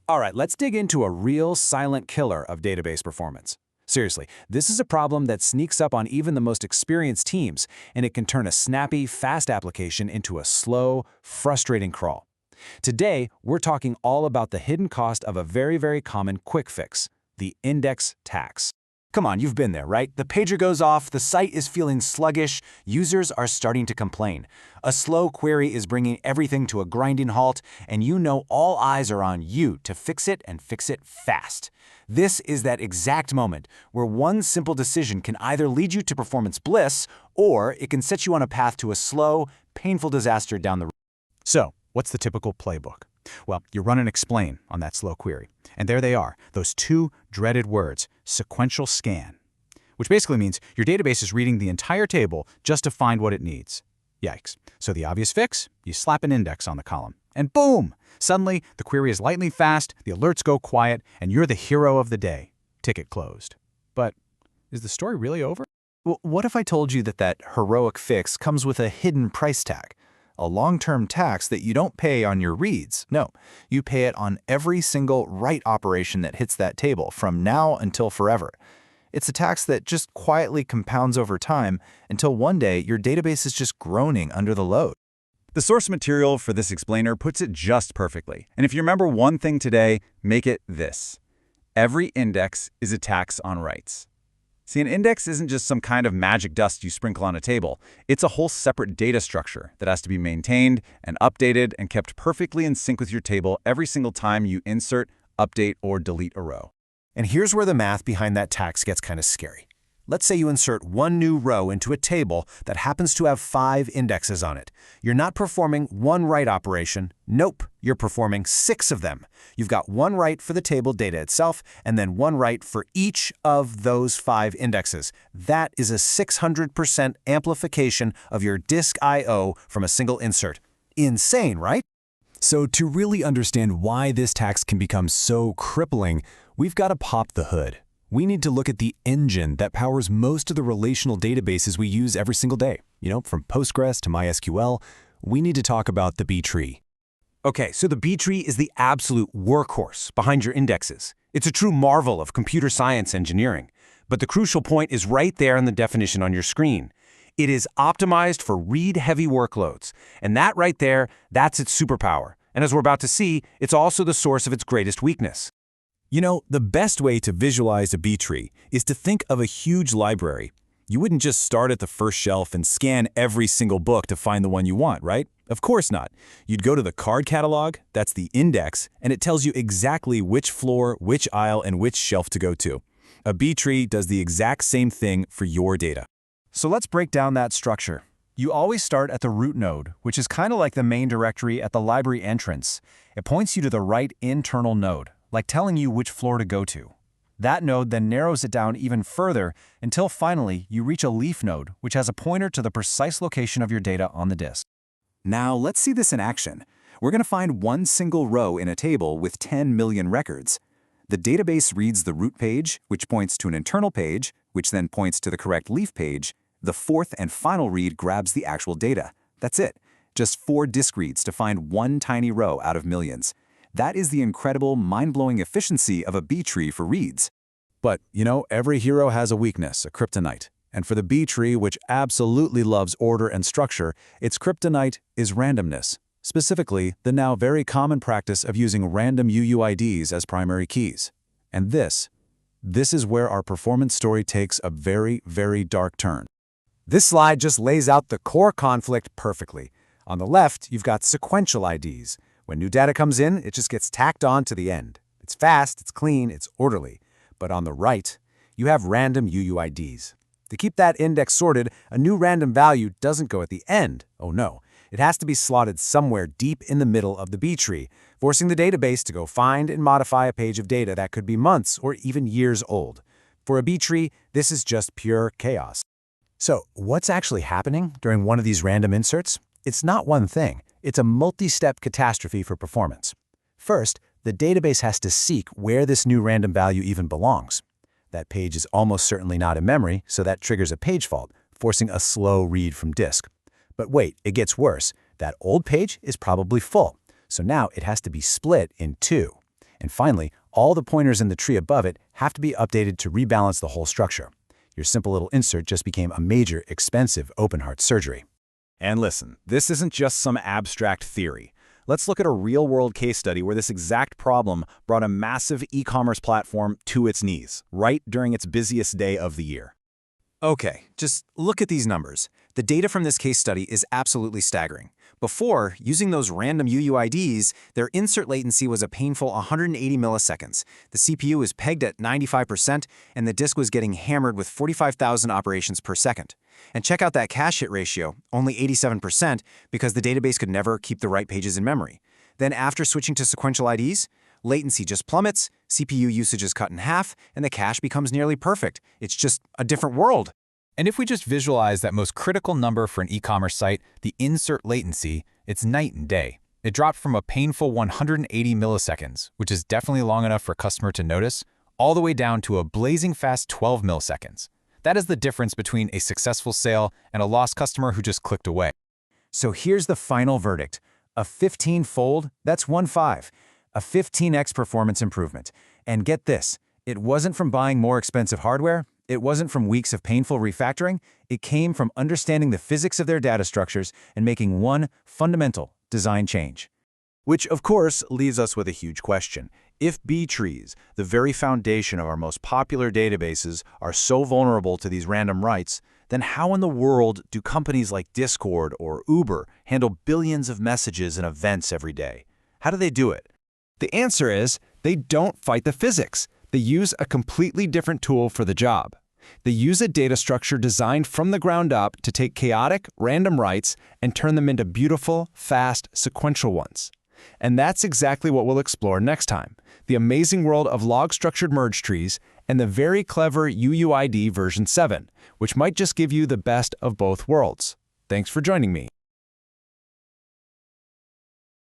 All right, let's dig into a real silent killer of database performance. Seriously, this is a problem that sneaks up on even the most experienced teams, and it can turn a snappy, fast application into a slow, frustrating crawl. Today, we're talking all about the hidden cost of a very common quick fix, the index tax. Come on, you've been there, right? The pager goes off, the site is feeling sluggish, users are starting to complain. A slow query is bringing everything to a grinding halt, and you know all eyes are on you to fix it and fix it fast. This is that exact moment where one simple decision can either lead you to performance bliss, or it can set you on a path to a slow, painful disaster down the road. So, what's the typical playbook? Well, you run an explain on that slow query. And there they are, those two dreaded words, sequential scan. Which basically means your database is reading the entire table just to find what it needs. Yikes. So the obvious fix? You slap an index on the column. And boom! Suddenly, the query is lightning fast, the alerts go quiet, and you're the hero of the day. Ticket closed. But is the story really over? Well, what if I told you that heroic fix comes with a hidden price tag? A long-term tax that you don't pay on your reads. No, you pay it on every single write operation that hits that table from now until forever. It's a tax that just quietly compounds over time until one day your database is just groaning under the load. The source material for this explainer puts it just perfectly. And if you remember one thing today, make it this. Every index is a tax on writes. See, an index isn't just some kind of magic dust you sprinkle on a table. It's a whole separate data structure that has to be maintained and updated and kept perfectly in sync with your table every single time you insert, update, or delete a row. And here's where the math behind that tax gets kind of scary. Let's say you insert one new row into a table that happens to have 5 indexes on it. You're not performing one write operation. Nope, you're performing 6 of them. You've got one write for the table data itself, and then one write for each of those 5 indexes. That is a 600% amplification of your disk I/O from a single insert. Insane, right? So to really understand why this tax can become so crippling, we've got to pop the hood. We need to look at the engine that powers most of the relational databases we use every single day. From Postgres to MySQL, we need to talk about the B tree. Okay, so the B tree is the absolute workhorse behind your indexes. It's a true marvel of computer science engineering. But the crucial point is right there in the definition on your screen. It is optimized for read-heavy workloads. And that right there, that's its superpower. And as we're about to see, it's also the source of its greatest weakness. The best way to visualize a B tree is to think of a huge library. You wouldn't just start at the first shelf and scan every single book to find the one you want, right? Of course not. You'd go to the card catalog, that's the index, and it tells you exactly which floor, which aisle, and which shelf to go to. A B tree does the exact same thing for your data. So let's break down that structure. You always start at the root node, which is kind of like the main directory at the library entrance. It points you to the right internal node, like telling you which floor to go to. That node then narrows it down even further until finally you reach a leaf node, which has a pointer to the precise location of your data on the disk. Now let's see this in action. We're going to find one single row in a table with 10 million records. The database reads the root page, which points to an internal page, which then points to the correct leaf page. The fourth and final read grabs the actual data. That's it. Just 4 disk reads to find one tiny row out of millions. That is the incredible, mind-blowing efficiency of a B tree for reads. But, every hero has a weakness, a kryptonite. And for the B tree, which absolutely loves order and structure, its kryptonite is randomness. Specifically, the now very common practice of using random UUIDs as primary keys. And this is where our performance story takes a very dark turn. This slide just lays out the core conflict perfectly. On the left, you've got sequential IDs. When new data comes in, it just gets tacked on to the end. It's fast, it's clean, it's orderly. But on the right, you have random UUIDs. To keep that index sorted, a new random value doesn't go at the end. Oh no, it has to be slotted somewhere deep in the middle of the B tree, forcing the database to go find and modify a page of data that could be months or even years old. For a B tree, this is just pure chaos. So what's actually happening during one of these random inserts? It's not one thing. It's a multi-step catastrophe for performance. First, the database has to seek where this new random value even belongs. That page is almost certainly not in memory, so that triggers a page fault, forcing a slow read from disk. But wait, it gets worse. That old page is probably full, so now it has to be split in 2. And finally, all the pointers in the tree above it have to be updated to rebalance the whole structure. Your simple little insert just became a major, expensive open-heart surgery. And listen, this isn't just some abstract theory. Let's look at a real-world case study where this exact problem brought a massive e-commerce platform to its knees, right during its busiest day of the year. Okay, just look at these numbers. The data from this case study is absolutely staggering. Before, using those random UUIDs, their insert latency was a painful 180 milliseconds. The CPU was pegged at 95%, and the disk was getting hammered with 45,000 operations per second. And check out that cache hit ratio, only 87%, because the database could never keep the right pages in memory. Then after switching to sequential IDs, latency just plummets, CPU usage is cut in half, and the cache becomes nearly perfect. It's just a different world. And if we just visualize that most critical number for an e-commerce site, the insert latency, it's night and day. It dropped from a painful 180 milliseconds, which is definitely long enough for a customer to notice, all the way down to a blazing fast 12 milliseconds. That is the difference between a successful sale and a lost customer who just clicked away. So here's the final verdict. A 15-fold, that's 1.5. A 15x performance improvement. And get this, it wasn't from buying more expensive hardware. It wasn't from weeks of painful refactoring. It came from understanding the physics of their data structures and making one fundamental design change. Which, of course, leaves us with a huge question. If B trees, the very foundation of our most popular databases, are so vulnerable to these random writes, then how in the world do companies like Discord or Uber handle billions of messages and events every day? How do they do it? The answer is they don't fight the physics. They use a completely different tool for the job. They use a data structure designed from the ground up to take chaotic, random writes and turn them into beautiful, fast, sequential ones. And that's exactly what we'll explore next time, the amazing world of log-structured merge trees and the very clever UUID version 7, which might just give you the best of both worlds. Thanks for joining me.